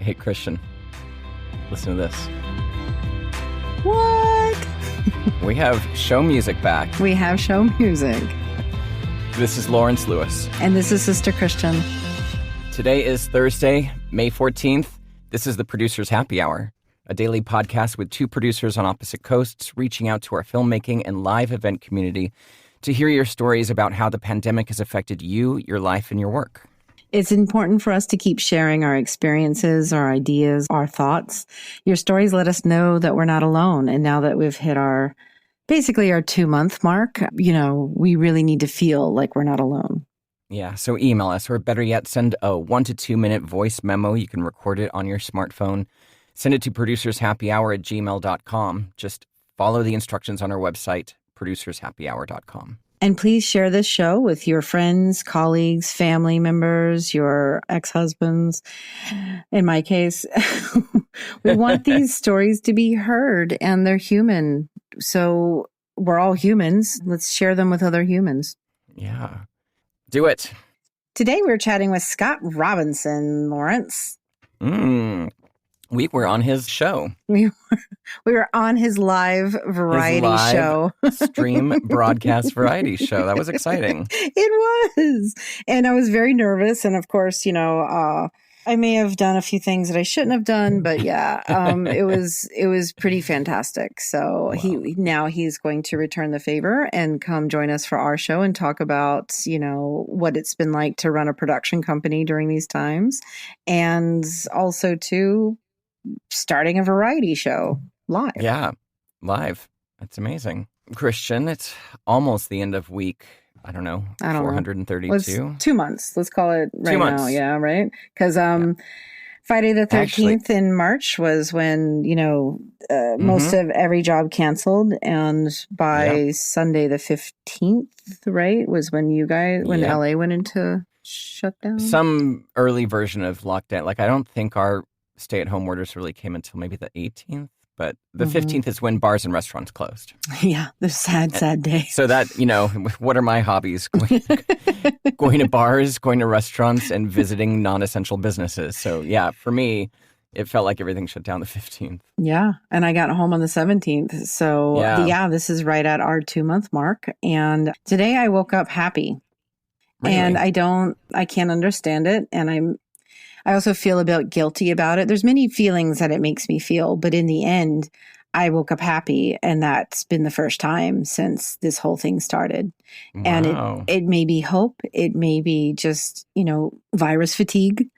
Hey, Christian, listen to this. What? We have show music back. We have show music. This is Lawrence Lewis. And this is Sister Christian. Today is Thursday, May 14th. This is the Producers Happy Hour, a daily podcast with two producers on opposite coasts reaching out to our filmmaking and live event community to hear your stories about how the pandemic has affected you, your life, and your work. It's important for us to keep sharing our experiences, our ideas, our thoughts. Your stories let us know that we're not alone. And now that we've hit our 2-month mark, we really need to feel like we're not alone. Yeah, so email us, or better yet, send a 1 to 2 minute voice memo. You can record it on your smartphone. Send it to producershappyhour@gmail.com. Just follow the instructions on our website, producershappyhour.com. And please share this show with your friends, colleagues, family members, your ex-husbands. In my case, we want these stories to be heard, and they're human. So we're all humans. Let's share them with other humans. Yeah. Do it. Today we're chatting with Scott Robinson, Lawrence. We were on his show. We were on his live variety show. Stream broadcast variety show. That was exciting. It was. And I was very nervous. And of course, I may have done a few things that I shouldn't have done, but yeah, it was pretty fantastic. So wow. He's going to return the favor and come join us for our show and talk about, what it's been like to run a production company during these times, and also to starting a variety show live. Yeah, live. That's amazing. Christian, it's almost the end of week, I don't know, 432. Well, it's 2 months. Let's call it right now. Yeah, right? Because Friday the 13th in March was when, most of every job canceled. And by Sunday the 15th, right, was when LA went into shutdown. Some early version of lockdown. Like, I don't think our stay-at-home orders really came until maybe the 18th. But the 15th is when bars and restaurants closed. Yeah, the sad day. So that, what are my hobbies? Going to bars, going to restaurants, and visiting non-essential businesses. So yeah, for me, it felt like everything shut down the 15th. Yeah, and I got home on the 17th. So this is right at our 2-month mark. And today I woke up happy. Really? And I can't understand it. And I also feel a bit guilty about it. There's many feelings that it makes me feel, but in the end, I woke up happy, and that's been the first time since this whole thing started. Wow. And it may be hope. It may be just, virus fatigue.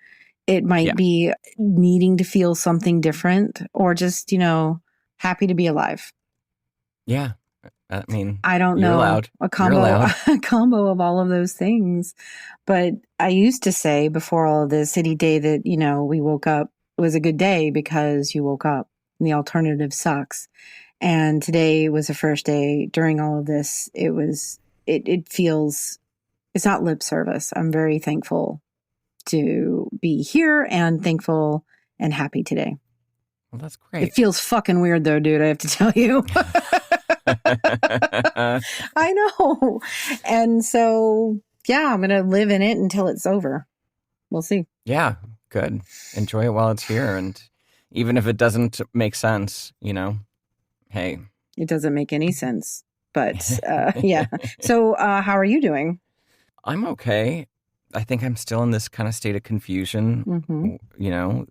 It might be needing to feel something different, or just, happy to be alive. Yeah. I mean, I don't know, allowed. a combo of all of those things. But I used to say before all of this, any day that, we woke up was a good day because you woke up, and the alternative sucks. And today was the first day during all of this. It feels, it's not lip service. I'm very thankful to be here and thankful and happy today. Well, that's great. It feels fucking weird though, dude. I have to tell you. I know. And so, I'm going to live in it until it's over. We'll see. Yeah, good. Enjoy it while it's here. And even if it doesn't make sense, hey. It doesn't make any sense. But yeah. So how are you doing? I'm okay. I think I'm still in this kind of state of confusion. Mm-hmm.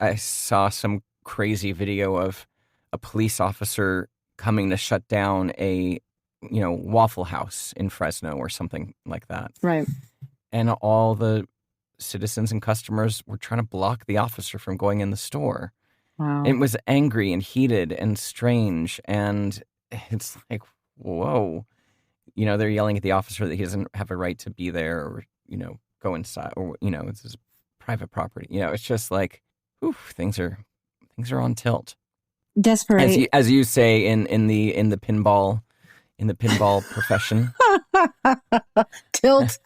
I saw some crazy video of a police officer coming to shut down a, Waffle House in Fresno or something like that. Right. And all the citizens and customers were trying to block the officer from going in the store. Wow. It was angry and heated and strange. And it's like, whoa. They're yelling at the officer that he doesn't have a right to be there or, go inside or, it's his private property. It's just like, things are on tilt. Desperate. As you say in the pinball profession. Tilt.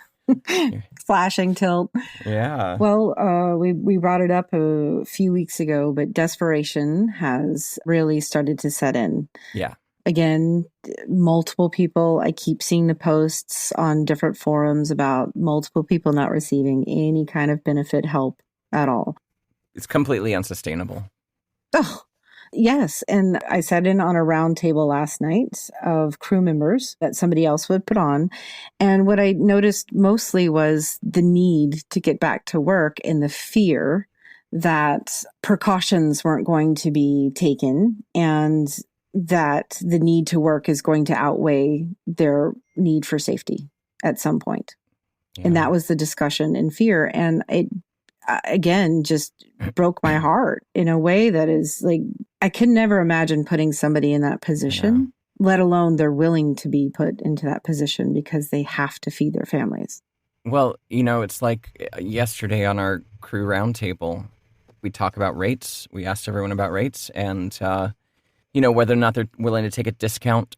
Flashing tilt. Yeah. Well, we brought it up a few weeks ago, but desperation has really started to set in. Yeah. Again, multiple people, I keep seeing the posts on different forums about multiple people not receiving any kind of benefit help at all. it's completely unsustainable. Oh, yes. And I sat in on a round table last night of crew members that somebody else would put on. And what I noticed mostly was the need to get back to work and the fear that precautions weren't going to be taken and that the need to work is going to outweigh their need for safety at some point. Yeah. And that was the discussion in fear. And it, again, just broke my heart in a way that is like, I could never imagine putting somebody in that position, let alone they're willing to be put into that position because they have to feed their families. Well, it's like yesterday on our crew roundtable, we talk about rates. We asked everyone about rates and, whether or not they're willing to take a discount,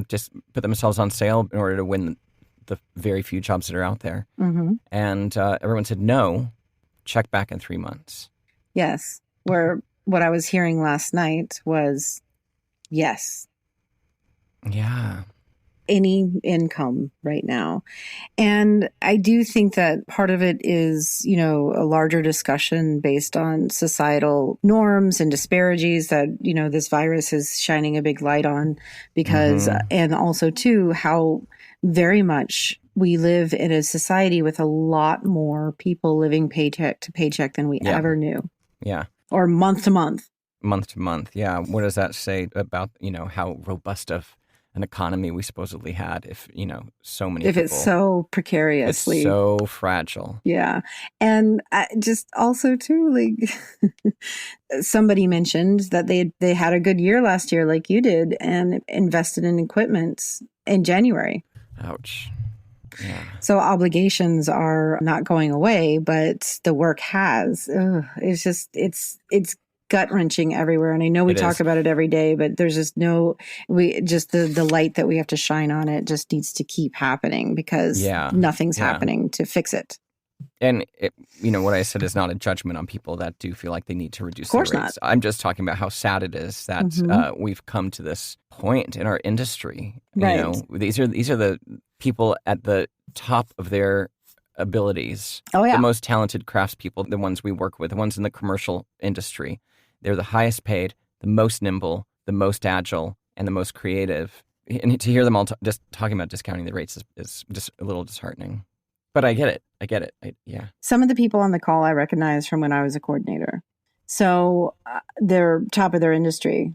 just put themselves on sale in order to win the very few jobs that are out there. Mm-hmm. And everyone said, no, check back in 3 months. Yes. Where what I was hearing last night was yes. Yeah. Any income right now. And I do think that part of it is, a larger discussion based on societal norms and disparities that, this virus is shining a big light on because, and also too, how very much we live in a society with a lot more people living paycheck to paycheck than we ever knew. Yeah. Or month to month. Month to month. Yeah. What does that say about, how robust of an economy we supposedly had if, so many if people... it's so precariously... It's so fragile. Yeah. And just also too, like, somebody mentioned that they had a good year last year like you did and invested in equipment in January. Ouch. Yeah. So obligations are not going away, but the work has. Ugh, it's just, it's gut-wrenching everywhere. And I know we talk about it every day, but there's just the light that we have to shine on it just needs to keep happening because nothing's happening to fix it. And, what I said is not a judgment on people that do feel like they need to reduce their rates. Not. I'm just talking about how sad it is that we've come to this point in our industry. Right. These are the people at the top of their abilities. Oh, yeah. The most talented craftspeople, the ones we work with, the ones in the commercial industry. They're the highest paid, the most nimble, the most agile, and the most creative. And to hear them all just talking about discounting the rates is just a little disheartening. But I get it. Yeah. Some of the people on the call I recognize from when I was a coordinator. So they're top of their industry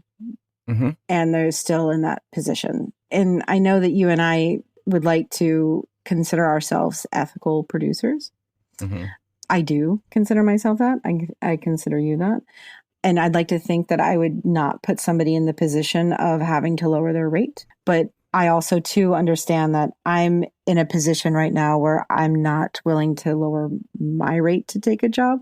and they're still in that position. And I know that you and I would like to consider ourselves ethical producers. Mm-hmm. I do consider myself that. I consider you that. And I'd like to think that I would not put somebody in the position of having to lower their rate. But I also, too, understand that I'm in a position right now where I'm not willing to lower my rate to take a job.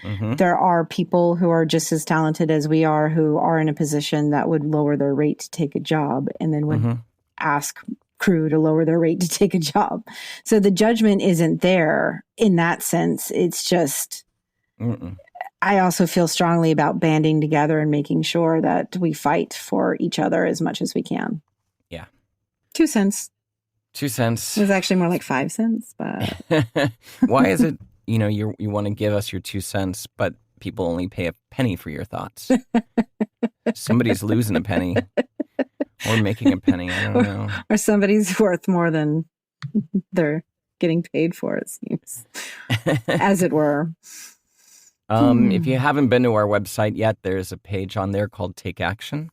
Mm-hmm. There are people who are just as talented as we are who are in a position that would lower their rate to take a job and then would ask crew to lower their rate to take a job. So the judgment isn't there in that sense. It's just... I also feel strongly about banding together and making sure that we fight for each other as much as we can. Yeah. 2 cents. 2 cents. It was actually more like 5 cents, but... Why is it, you want to give us your 2 cents, but people only pay a penny for your thoughts? Somebody's losing a penny or making a penny. I don't know. Or somebody's worth more than they're getting paid for, it seems. As it were. If you haven't been to our website yet, there's a page on there called Take Action.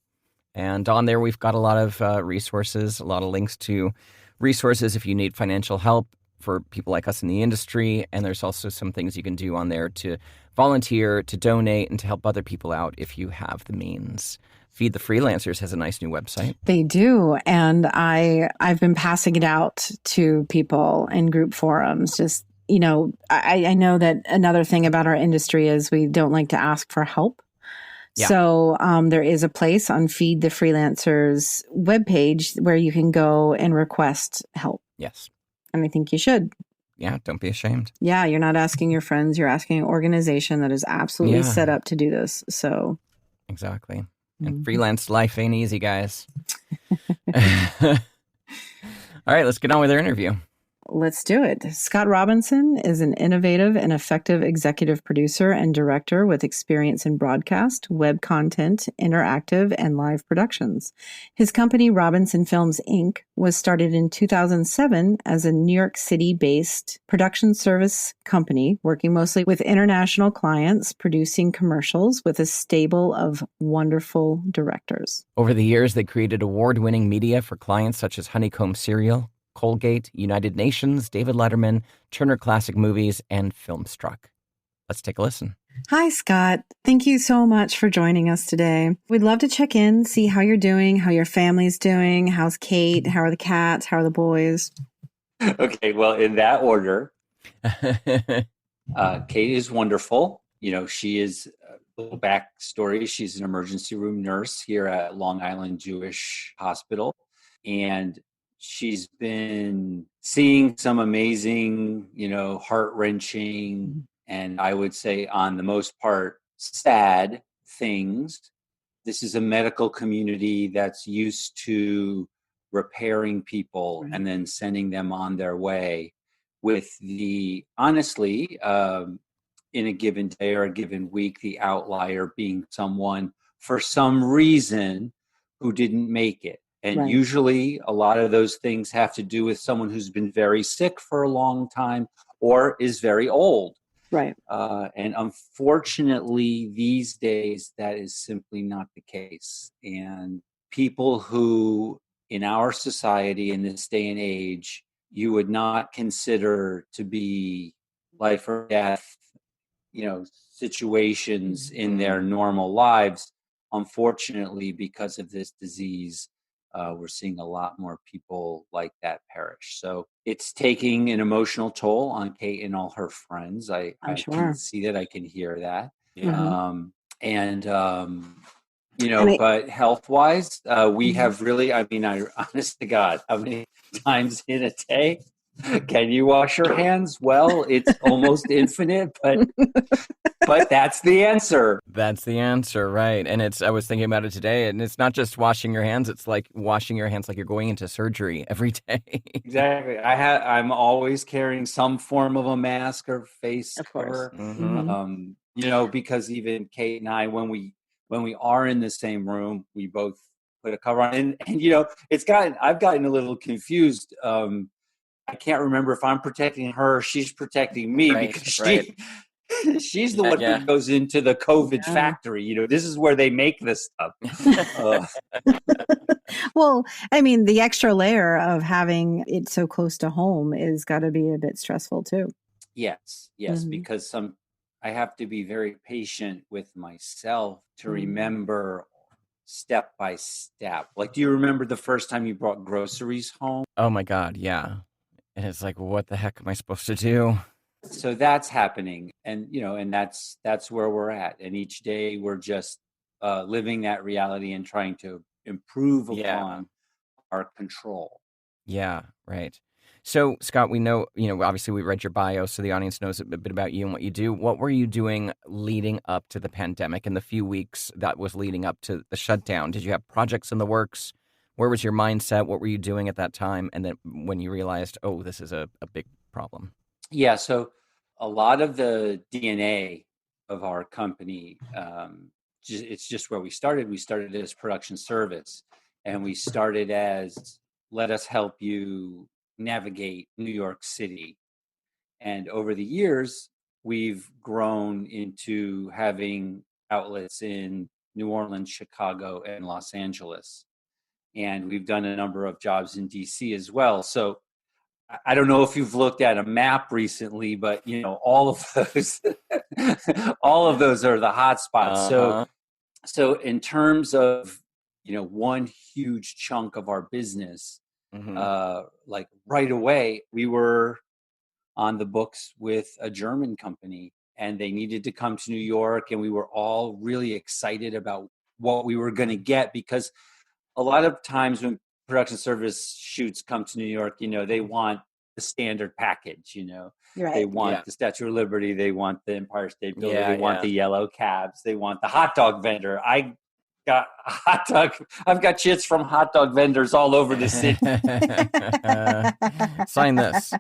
And on there, we've got a lot of resources, a lot of links to resources if you need financial help for people like us in the industry. And there's also some things you can do on there to volunteer, to donate, and to help other people out if you have the means. Feed the Freelancers has a nice new website. They do. And I've been passing it out to people in group forums, just I know that another thing about our industry is we don't like to ask for help. Yeah. So there is a place on Feed the Freelancers webpage where you can go and request help. Yes. And I think you should. Yeah, don't be ashamed. Yeah, you're not asking your friends. You're asking an organization that is absolutely set up to do this. So exactly. And freelance life ain't easy, guys. All right, let's get on with our interview. let's do it. Scott Robinson is an innovative and effective executive producer and director with experience in broadcast, web content, interactive, and live productions. His company, Robinson Films, Inc., was started in 2007 as a New York City-based production service company, working mostly with international clients, producing commercials with a stable of wonderful directors. Over the years, they created award-winning media for clients such as Honeycomb Cereal, Colgate, United Nations, David Letterman, Turner Classic Movies, and Filmstruck. Let's take a listen. Hi, Scott. Thank you so much for joining us today. We'd love to check in, see how you're doing, how your family's doing. How's Kate? How are the cats? How are the boys? Okay, well, in that order, Kate is wonderful. She is, a little backstory, she's an emergency room nurse here at Long Island Jewish Hospital. And she's been seeing some amazing, heart-wrenching, and I would say on the most part, sad things. This is a medical community that's used to repairing people and then sending them on their way with honestly, in a given day or a given week, the outlier being someone for some reason who didn't make it. And usually a lot of those things have to do with someone who's been very sick for a long time or is very old. Right. And unfortunately, these days, that is simply not the case. And people who, in our society, in this day and age, you would not consider to be life or death, situations in their normal lives, unfortunately, because of this disease, we're seeing a lot more people like that perish. So it's taking an emotional toll on Kate and all her friends. I can see that. I can hear that. Yeah. But health-wise, we have really, honest to God, how many times in a day can you wash your hands? Well, it's almost infinite, but that's the answer. That's the answer, right? And I was thinking about it today, and it's not just washing your hands. It's like washing your hands like you're going into surgery every day. Exactly. I'm always carrying some form of a mask or face cover. Because even Kate and I, when we are in the same room, we both put a cover on. And I've gotten a little confused. I can't remember if I'm protecting her or she's protecting me, because she's the one who goes into the COVID factory. This is where they make this stuff. Well, the extra layer of having it so close to home is got to be a bit stressful too. Yes, because I have to be very patient with myself to remember step by step. Like, do you remember the first time you brought groceries home? Oh my God, yeah. And it's like, what the heck am I supposed to do? So that's happening. And, and that's where we're at. And each day we're just living that reality and trying to improve upon our control. Yeah, right. So, Scott, we know, obviously we read your bio, so the audience knows a bit about you and what you do. What were you doing leading up to the pandemic in the few weeks that was leading up to the shutdown? Did you have projects in the works? Where was your mindset? What were you doing at that time? And then when you realized, oh, this is a big problem. Yeah, so a lot of the DNA of our company, it's just where we started. We started as production service, and we started as, let us help you navigate New York City. And over the years, we've grown into having outlets in New Orleans, Chicago, and Los Angeles. And we've done a number of jobs in DC as well. So I don't know if you've looked at a map recently, but all of those, all of those are the hot spots. So in terms of one huge chunk of our business, like right away, we were on the books with a German company, and they needed to come to New York, and we were all really excited about what we were going to get, because a lot of times when production service shoots come to New York, they want the standard package, They want the Statue of Liberty, they want the Empire State Building, they want the yellow cabs, they want the hot dog vendor. I got I've got shits from hot dog vendors all over the city. Sign this.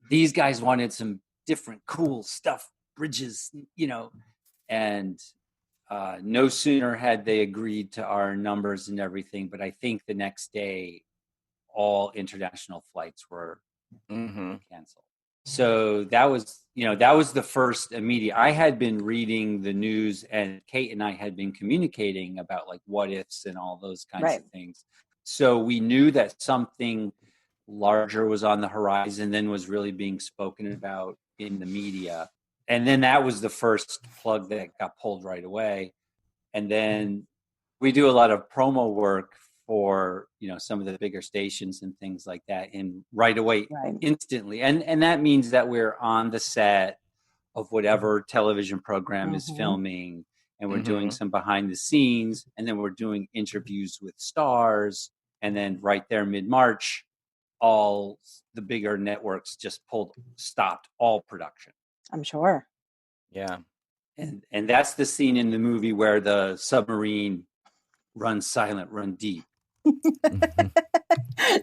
These guys wanted some different cool stuff, bridges, and no sooner had they agreed to our numbers and everything, but I think the next day all international flights were canceled. So that was the first immediate. I had been reading the news, and Kate and I had been communicating about like what ifs and all those kinds of things. So we knew that something larger was on the horizon, then was really being spoken about in the media. And then that was the first plug that got pulled right away. And then we do a lot of promo work for some of the bigger stations and things like that, and right away, instantly, and that means that we're on the set of whatever television program is filming, and we're doing some behind the scenes, and then we're doing interviews with stars, and then right there mid-March, all the bigger networks just stopped all production. I'm sure. Yeah. And that's the scene in the movie where the submarine runs silent, run deep.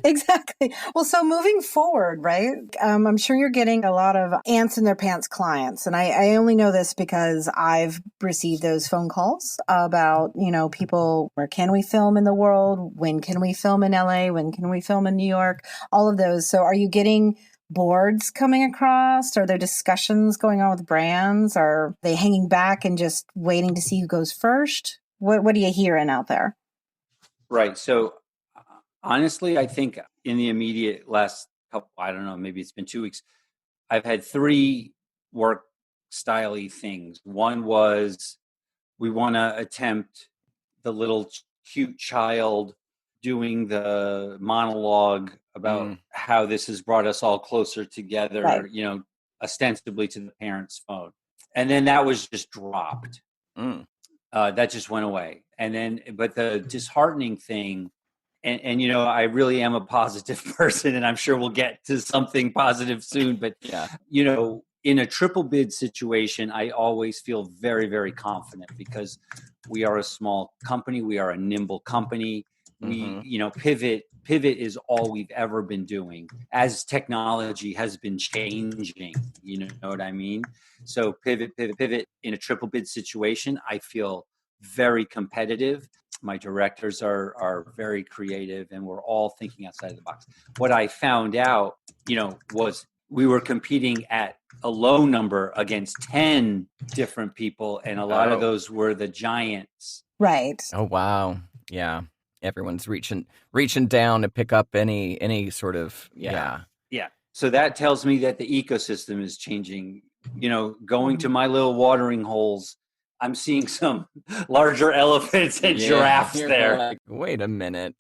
Exactly. Well, so moving forward, right? I'm sure you're getting a lot of ants in their pants clients. And I only know this because I've received those phone calls about, people, where can we film in the world? When can we film in LA? When can we film in New York? All of those. So are you getting boards coming across? Are there discussions going on with brands? Are they hanging back and just waiting to see who goes first? What are you hearing out there? Right. So honestly, I think in the immediate last couple, I don't know, maybe it's been 2 weeks, I've had 3 work style-y things. One was, we want to attempt the little cute child doing the monologue about how this has brought us all closer together, ostensibly to the parent's phone. And then that was just dropped. That just went away. And then, but the disheartening thing, and I really am a positive person, and I'm sure we'll get to something positive soon, but in a triple bid situation, I always feel very, very confident because we are a small company. We are a nimble company. We, pivot is all we've ever been doing as technology has been changing, you know what I mean? So pivot in a triple bid situation, I feel very competitive. My directors are very creative, and we're all thinking outside of the box. What I found out, was we were competing at a low number against 10 different people, and a lot of those were the giants. Right. Oh, wow. Yeah. Everyone's reaching down to pick up any sort of, yeah. So that tells me that the ecosystem is changing. Going to my little watering holes, I'm seeing some larger elephants and giraffes there. Like, wait a minute.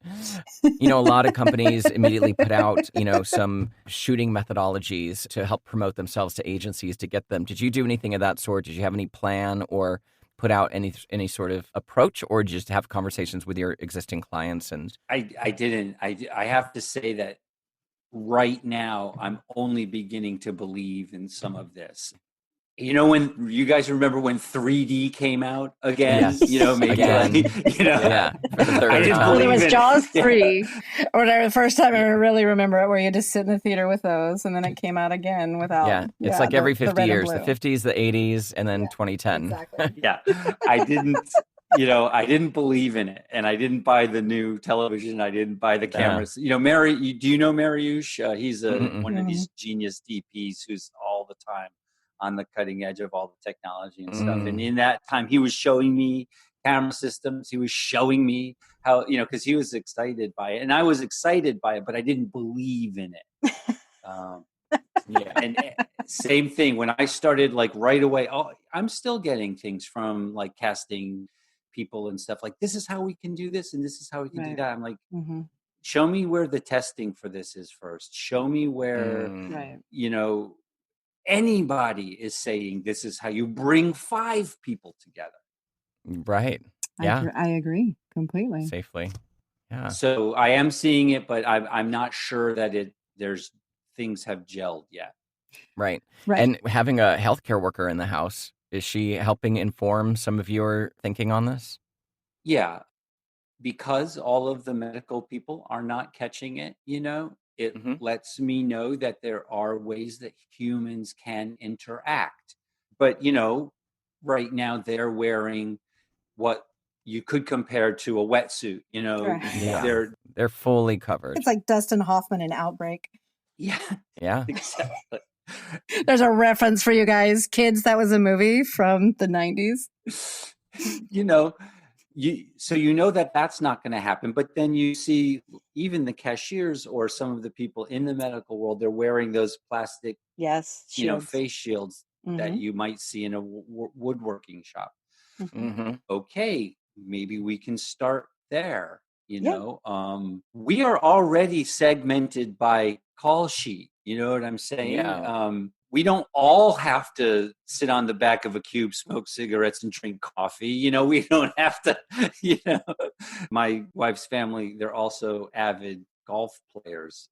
A lot of companies immediately put out, some shooting methodologies to help promote themselves to agencies to get them. Did you do anything of that sort? Did you have any plan or put out any sort of approach, or just have conversations with your existing clients? And I didn't. I have to say that right now I'm only beginning to believe in some of this. When you guys remember when 3D came out again, yes. maybe again. For the third time. Well, it was Jaws 3 or whatever. The first time I really remember it, where you just sit in the theater with those, and then it came out again without. Yeah, it's like every 50 years, the 50s, the 80s, and then 2010. Exactly. Yeah, I didn't believe in it, and I didn't buy the new television. I didn't buy the cameras. Do you know Mariusz? He's one of these genius DPs who's all the time on the cutting edge of all the technology and stuff. And in that time, he was showing me camera systems. He was showing me how, because he was excited by it, and I was excited by it, but I didn't believe in it. And same thing when I started, like right away. I'm still getting things from like casting people and stuff like, this is how we can do this, and this is how we can do that. I'm like, show me where the testing for this is first. Show me where, anybody is saying this is how you bring 5 people together. Right. Yeah. I agree completely. Safely. Yeah. So I am seeing it, but I'm not sure that things have gelled yet. Right. And having a healthcare worker in the house, Is she helping inform some of your thinking on this? Yeah, because all of the medical people are not catching it, it lets me know that there are ways that humans can interact. But, right now they're wearing what you could compare to a wetsuit, Right. Yeah. They're fully covered. It's like Dustin Hoffman in Outbreak. Yeah, Yeah. exactly. There's a reference for you guys. Kids, that was a movie from the 90s. So that that's not going to happen. But then you see even the cashiers or some of the people in the medical world, they're wearing those plastic, shields. face shields that you might see in a woodworking shop. Okay, maybe we can start there. We are already segmented by call sheet. You know what I'm saying? Yeah. We don't all have to sit on the back of a cube, smoke cigarettes, and drink coffee. We don't have to. My wife's family, they're also avid golf players,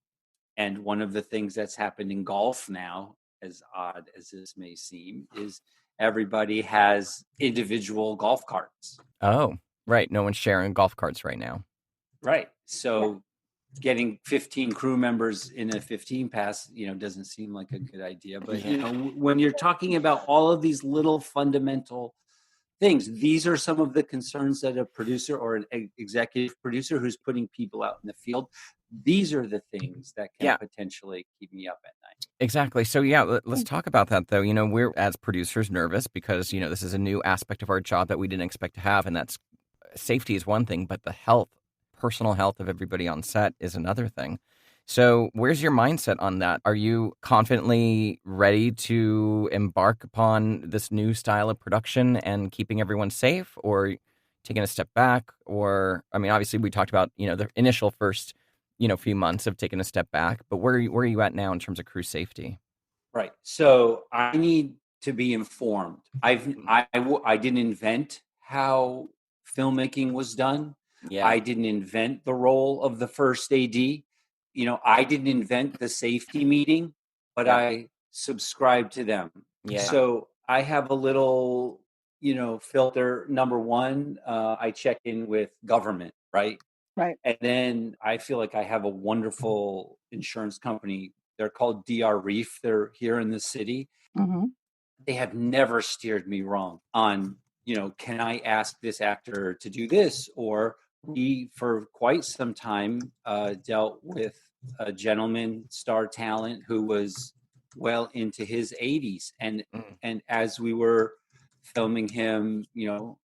and one of the things that's happened in golf now, as odd as this may seem, is everybody has individual golf carts. Oh, right. No one's sharing golf carts right now. Right. So getting 15 crew members in a 15 pass, doesn't seem like a good idea. But, when you're talking about all of these little fundamental things, these are some of the concerns that a producer or an executive producer who's putting people out in the field, these are the things that can potentially keep me up at night. Exactly. So let's talk about that though. We're as producers nervous because, this is a new aspect of our job that we didn't expect to have. And that's safety is one thing, but the personal health of everybody on set is another thing. So where's your mindset on that? Are you confidently ready to embark upon this new style of production and keeping everyone safe, or taking a step back? Or, obviously we talked about, the initial first, few months of taking a step back, but where are you at now in terms of crew safety? Right. So I need to be informed. I didn't invent how filmmaking was done. Yeah. I didn't invent the role of the first AD. I didn't invent the safety meeting, but I subscribe to them. Yeah. So I have a little, filter. Number one, I check in with government, right? Right. And then I feel like I have a wonderful insurance company. They're called DR Reef. They're here in the city. They have never steered me wrong on, can I ask this actor to do this? Or we, for quite some time, dealt with a gentleman, star talent, who was well into his 80s. And as we were filming him,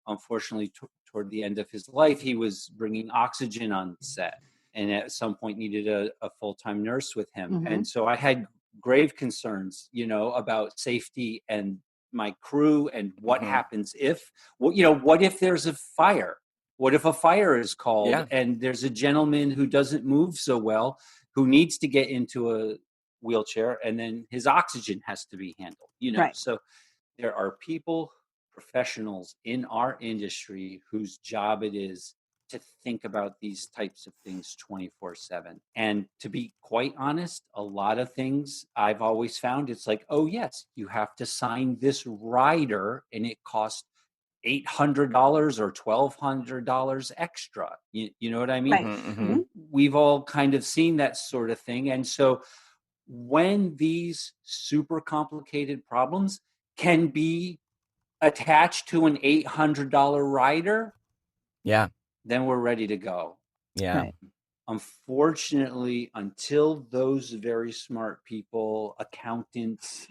unfortunately, toward the end of his life, he was bringing oxygen on set, and at some point needed a full-time nurse with him. And so I had grave concerns, about safety and my crew, and what happens if, what if there's a fire? What if a fire is called and there's a gentleman who doesn't move so well, who needs to get into a wheelchair, and then his oxygen has to be handled, Right. So there are professionals in our industry whose job it is to think about these types of things 24/7. And to be quite honest, a lot of things I've always found, it's like, oh yes, you have to sign this rider and it costs $800 or $1,200 extra. You know what I mean? Right. We've all kind of seen that sort of thing. And so when these super complicated problems can be attached to an $800 rider, then we're ready to go. Right. Unfortunately, until those very smart people, accountants,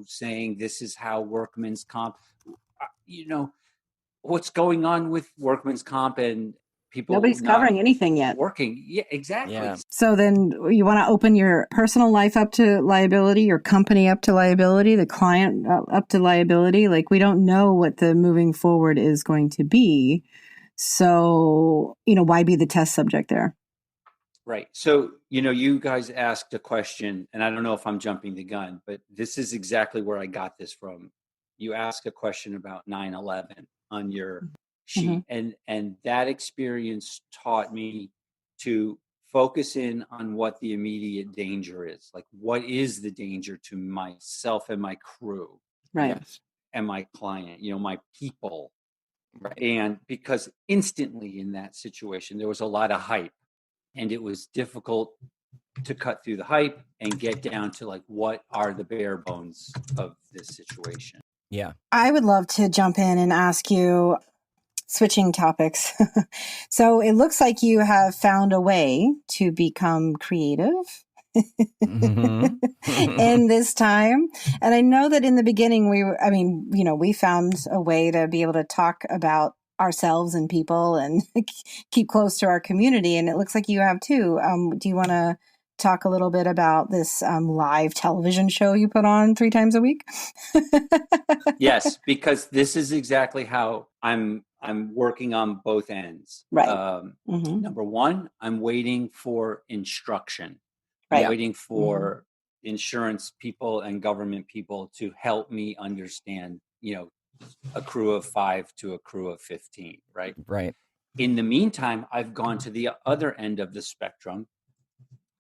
saying this is how workman's comp, what's going on with workman's comp and people Nobody's covering anything yet. Working. Yeah, exactly. Yeah. So then you want to open your personal life up to liability, your company up to liability, the client up to liability. Like, we don't know what the moving forward is going to be. So, why be the test subject there? Right. So, you guys asked a question, and I don't know if I'm jumping the gun, but this is exactly where I got this from. You asked a question about 9/11 on your sheet, and that experience taught me to focus in on what the immediate danger is. Like, what is the danger to myself and my crew? Right. Yes. and my client, my people. Right. And because instantly in that situation, there was a lot of hype, and it was difficult to cut through the hype and get down to like, what are the bare bones of this situation? Yeah. I would love to jump in and ask you, switching topics. So it looks like you have found a way to become creative in this time. And I know that in the beginning we found a way to be able to talk about ourselves and people and keep close to our community. And it looks like you have too. Do you want to talk a little bit about this live television show you put on 3 times a week? Yes, because this is exactly how I'm working on both ends. Right. Number one, I'm waiting for instruction. Right. I'm waiting for insurance people and government people to help me understand, a crew of 5 to a crew of 15, right? Right. In the meantime, I've gone to the other end of the spectrum,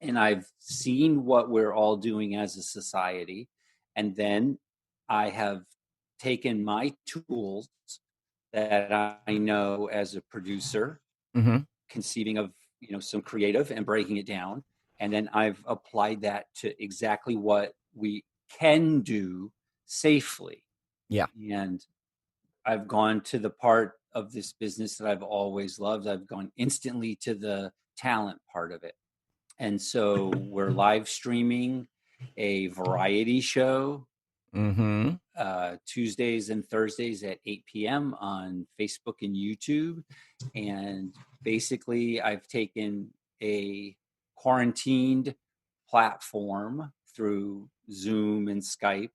and I've seen what we're all doing as a society. And then I have taken my tools that I know as a producer, conceiving of, some creative and breaking it down. And then I've applied that to exactly what we can do safely. Yeah. And I've gone to the part of this business that I've always loved. I've gone instantly to the talent part of it. And so we're live streaming a variety show Tuesdays and Thursdays at 8 p.m. on Facebook and YouTube. And basically, I've taken a quarantined platform through Zoom and Skype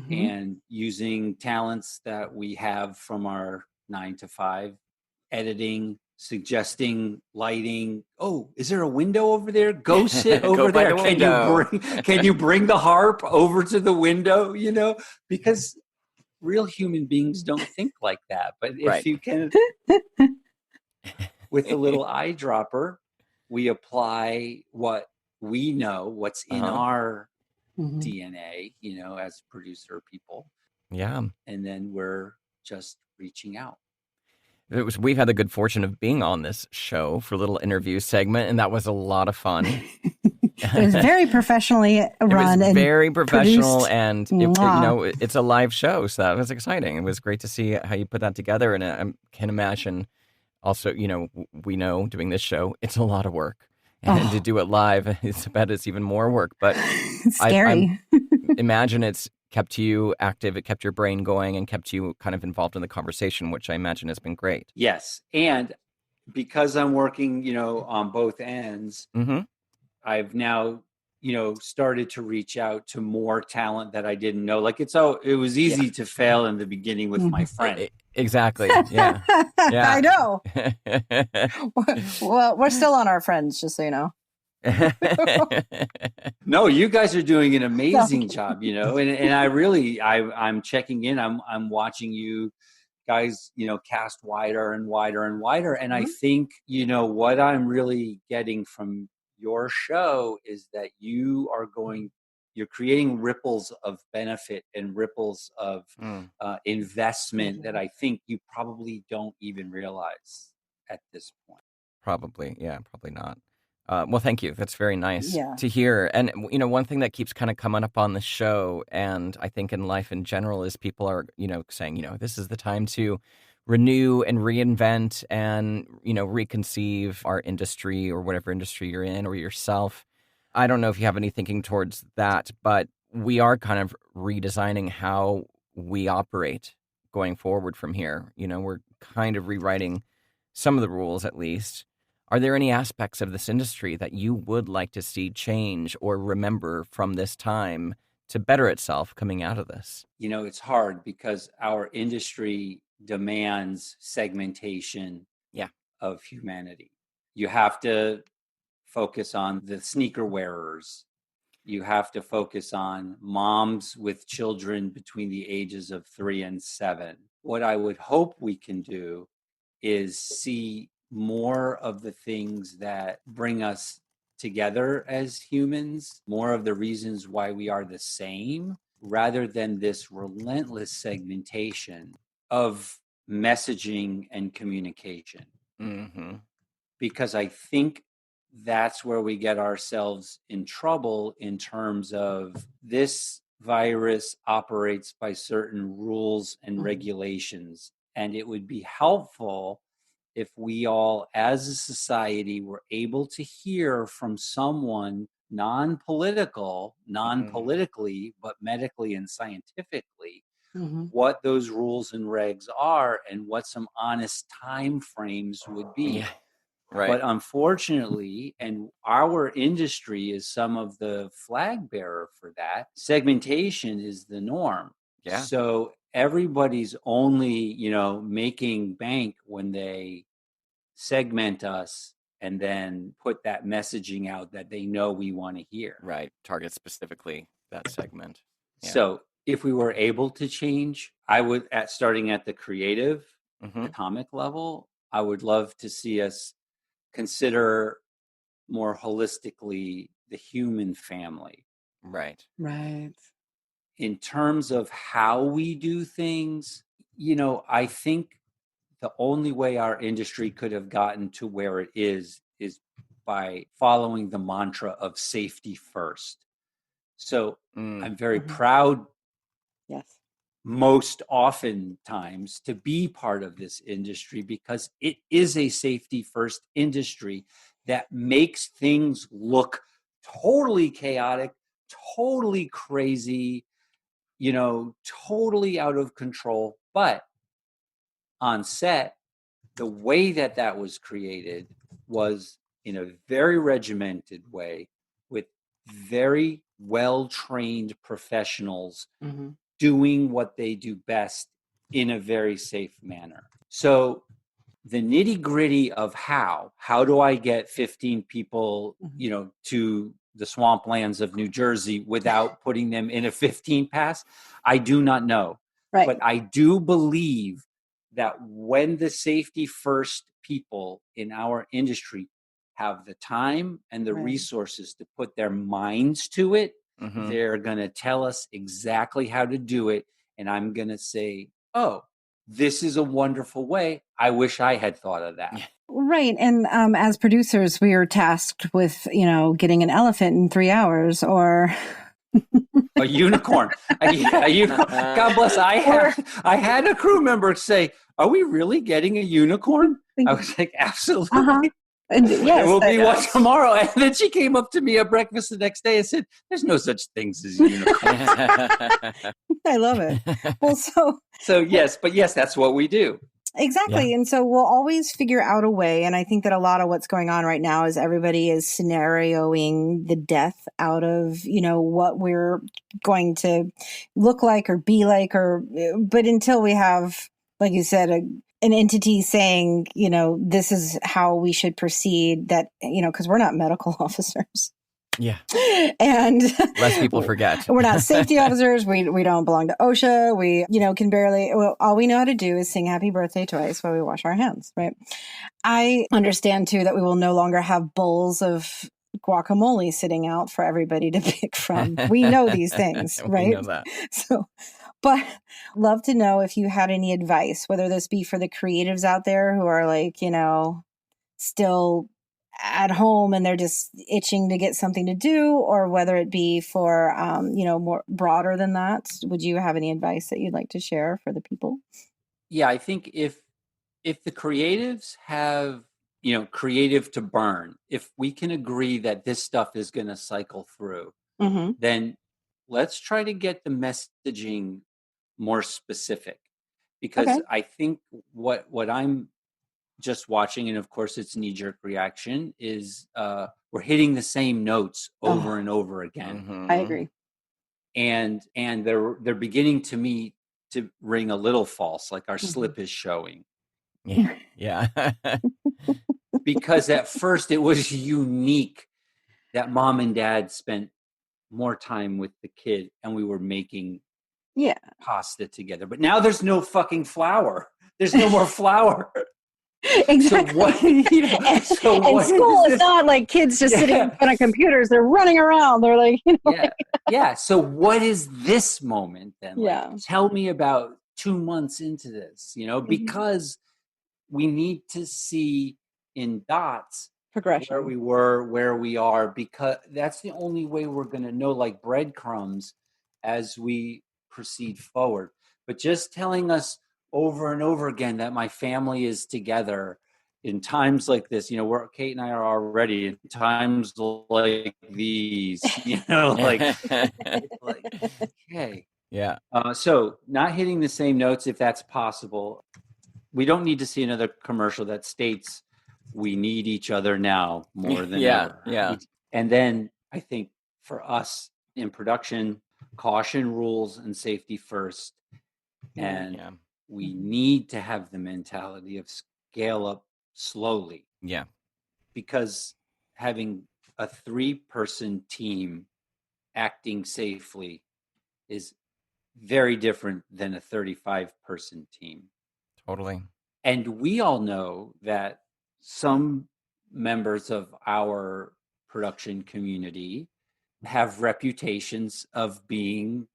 and using talents that we have from our 9 to 5, editing, suggesting lighting. Oh, is there a window over there? Go sit over there. Can you bring the harp over to the window? Because real human beings don't think like that. But if you can, with a little eyedropper, we apply what we know, what's in our DNA, as producer people. Yeah. And then we're just reaching out. We've had the good fortune of being on this show for a little interview segment, and that was a lot of fun. It was very professionally run. It was very professional, produced. and it's a live show, so that was exciting. It was great to see how you put that together, and I can imagine also, we know doing this show, it's a lot of work. And to do it live, it's even more work. But it's scary. I imagine it's kept you active, it kept your brain going, and kept you kind of involved in the conversation, which I imagine has been great. Yes. And because I'm working, on both ends, I've now, started to reach out to more talent that I didn't know. Like it was easy to fail in the beginning with my friend. Exactly. Yeah. I know. Well, we're still on our friends, just so you know. No, you guys are doing an amazing job, and I'm checking in. I'm watching you guys, cast wider and wider and wider. And I think, what I'm really getting from your show is that you're creating ripples of benefit and ripples of investment that I think you probably don't even realize at this point. Probably. Yeah, probably not. Well, thank you. That's very nice to hear. And, one thing that keeps kind of coming up on the show, and I think in life in general, is people are, saying, this is the time to renew and reinvent and, reconceive our industry or whatever industry you're in or yourself. I don't know if you have any thinking towards that, but we are kind of redesigning how we operate going forward from here. We're kind of rewriting some of the rules, at least. Are there any aspects of this industry that you would like to see change or remember from this time to better itself coming out of this? It's hard because our industry demands segmentation of humanity. You have to focus on the sneaker wearers. You have to focus on moms with children between the ages of 3 and 7. What I would hope we can do is see more of the things that bring us together as humans, more of the reasons why we are the same, rather than this relentless segmentation of messaging and communication. Mm-hmm. Because I think that's where we get ourselves in trouble in terms of this virus operates by certain rules and regulations. And it would be helpful if we all, as a society, were able to hear from someone non-politically, but medically and scientifically, what those rules and regs are and what some honest time frames would be. Yeah. Right. But unfortunately, and our industry is some of the flag bearer for that, segmentation is the norm. Yeah. So everybody's only, making bank when they segment us and then put that messaging out that they know we want to hear. Right. Target specifically that segment. Yeah. So if we were able to change, I would, starting at the creative, the comic level, I would love to see us consider more holistically the human family. Right. Right. In terms of how we do things, I think the only way our industry could have gotten to where it is by following the mantra of safety first. So I'm very proud. Yes. Most oftentimes to be part of this industry because it is a safety first industry that makes things look totally chaotic, totally crazy, totally out of control. But on set, the way that was created was in a very regimented way with very well-trained professionals doing what they do best in a very safe manner. So the nitty gritty of how do I get 15 people, to the swamplands of New Jersey without putting them in a 15 pass? I do not know. Right. But I do believe that when the safety first people in our industry have the time and the resources to put their minds to it, they're going to tell us exactly how to do it. And I'm going to say, oh, this is a wonderful way. I wish I had thought of that. Right. And as producers, we are tasked with, getting an elephant in 3 hours or a unicorn. God bless. I had a crew member say, "Are we really getting a unicorn?" I was like, "Absolutely." And yes, it will be one tomorrow. And then she came up to me at breakfast the next day and said, "There's no such things as unicorns." I love it. Well, so yes, that's what we do. Exactly. Yeah. And so we'll always figure out a way. And I think that a lot of what's going on right now is everybody is scenarioing the death out of, what we're going to look like or be like, but until we have, like you said, an entity saying, this is how we should proceed, that, because we're not medical officers. Yeah. And less people forget. We're not safety officers. We don't belong to OSHA. We, can barely, all we know how to do is sing happy birthday twice while we wash our hands, right? I understand too that we will no longer have bowls of guacamole sitting out for everybody to pick from. We know these things, right? We know that. But love to know if you had any advice, whether this be for the creatives out there who are like, still at home and they're just itching to get something to do, or whether it be for, more broader than that. Would you have any advice that you'd like to share for the people? Yeah, I think if the creatives have, creative to burn, if we can agree that this stuff is going to cycle through, then let's try to get the messaging more specific, because I think what I'm just watching, and of course it's knee-jerk reaction, is we're hitting the same notes over and over again. I agree. And they're beginning to ring a little false, like our slip is showing. Yeah. Because at first it was unique that mom and dad spent more time with the kid and we were making pasta together. But now there's no fucking flour. There's no more flour. Exactly. So what, you know, and school is not like kids just sitting in front of computers. They're running around. They're like, yeah. So what is this moment then? Yeah. Like, tell me about 2 months into this, you know, because we need to see in dots progression, where we were, where we are, because that's the only way we're going to know, like breadcrumbs, as we proceed forward. But just telling us over and over again that my family is together in times like this, you know, where Kate and I are already in times like these, you know, like okay. Yeah. So not hitting the same notes, if that's possible. We don't need to see another commercial that states we need each other now more than ever. Yeah. And then I think for us in production, caution rules and safety first. And we need to have the mentality of scale up slowly. Yeah. Because having a 3-person team acting safely is very different than a 35-person team. Totally. And we all know that some members of our production community have reputations of being,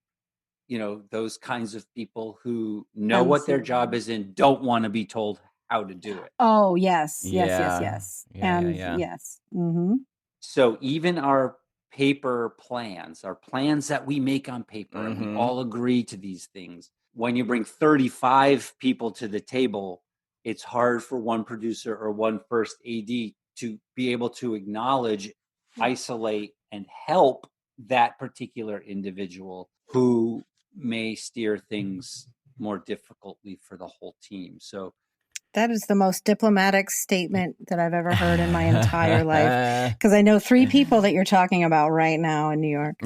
you know, those kinds of people who know what their job is and don't want to be told how to do it. Oh, yes. Yeah. And yes. Mm-hmm. So even our paper plans, our plans that we make on paper, and we all agree to these things. When you bring 35 people to the table, it's hard for one producer or one first AD to be able to acknowledge, isolate, and help that particular individual who may steer things more difficultly for the whole team. So that is the most diplomatic statement that I've ever heard in my entire life. Because I know 3 people that you're talking about right now in New York.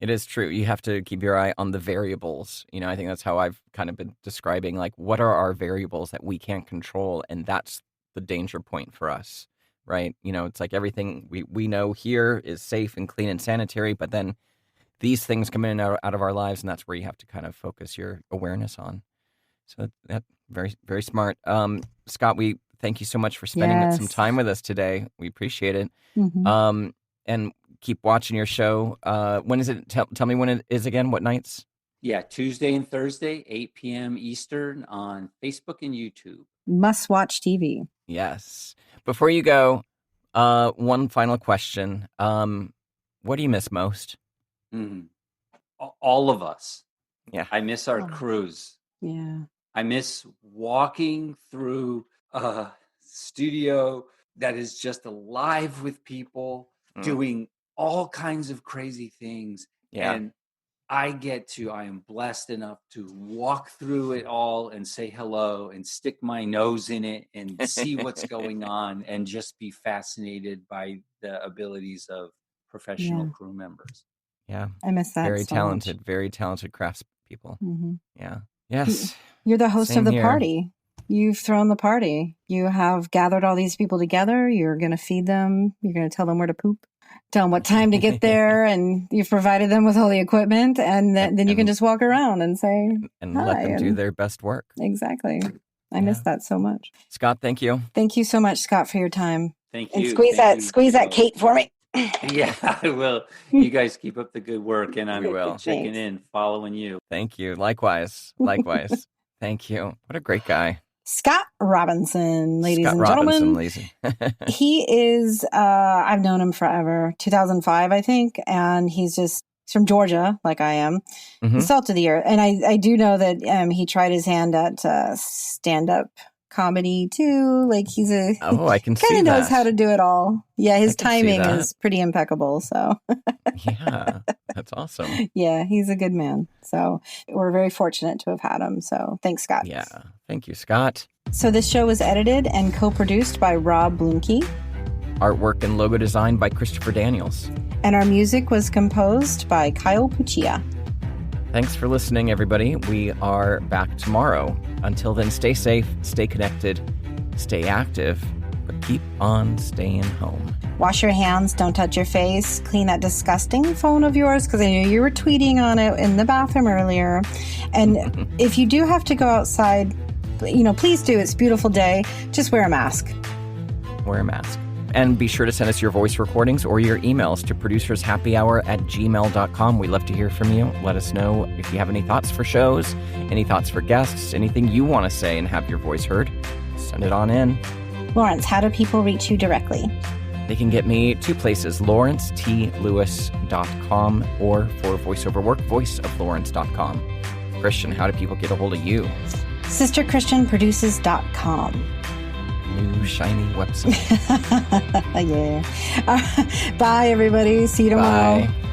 It is true. You have to keep your eye on the variables. You know, I think that's how I've kind of been describing, like, what are our variables that we can't control? And that's the danger point for us, right? You know, it's like everything we know here is safe and clean and sanitary, but then these things come in and out of our lives, and that's where you have to kind of focus your awareness on. So that very, very smart. Scott, we thank you so much for spending some time with us today. We appreciate it. And keep watching your show. When is it? Tell me when it is again. What nights? Yeah, Tuesday and Thursday, 8 p.m. Eastern on Facebook and YouTube. Must watch TV. Yes. Before you go, one final question. What do you miss most? All of us. Yeah. I miss our crews. Yeah. I miss walking through a studio that is just alive with people doing all kinds of crazy things. Yeah. And I am blessed enough to walk through it all and say hello and stick my nose in it and see what's going on and just be fascinated by the abilities of professional crew members. Yeah. I miss that. Very talented, very talented craftspeople. Yeah. Yes. You're the host of the party. You've thrown the party. You have gathered all these people together. You're going to feed them. You're going to tell them where to poop, tell them what time to get there. And you've provided them with all the equipment. And then you can just walk around and say, and let them do their best work. Exactly. I miss that so much. Scott, thank you. Thank you so much, Scott, for your time. Thank you. And squeeze that Kate for me. Yeah, I will. You guys keep up the good work, and I'm checking in, following you. Thank you. Likewise. Thank you. What a great guy. Scott Robinson, ladies and gentlemen. He is, I've known him forever, 2005, I think. And he's from Georgia, like I am. He's salt of the earth. And I do know that he tried his hand at stand-up comedy too. Like I can see that. Kind of knows how to do it all. Yeah, his timing is pretty impeccable. So yeah, that's awesome. Yeah, he's a good man. So we're very fortunate to have had him. So thanks, Scott. Yeah, thank you, Scott. So this show was edited and co-produced by Rob Bloomkey. Artwork and logo design by Christopher Daniels. And our music was composed by Kyle Puccia. Thanks for listening, everybody. We are back tomorrow. Until then, stay safe, stay connected, stay active, but keep on staying home. Wash your hands, don't touch your face, clean that disgusting phone of yours, because I know you were tweeting on it in the bathroom earlier. And if you do have to go outside, please do. It's a beautiful day. Just wear a mask. Wear a mask. And be sure to send us your voice recordings or your emails to producershappyhour@gmail.com. We love to hear from you. Let us know if you have any thoughts for shows, any thoughts for guests, anything you want to say and have your voice heard. Send it on in. Lawrence, how do people reach you directly? They can get me 2 places, lawrencetLewis.com, or for voiceover work, voiceoflawrence.com. Christian, how do people get a hold of you? sisterchristianproduces.com. New shiny website. Yeah. Bye, everybody. See you tomorrow. Bye.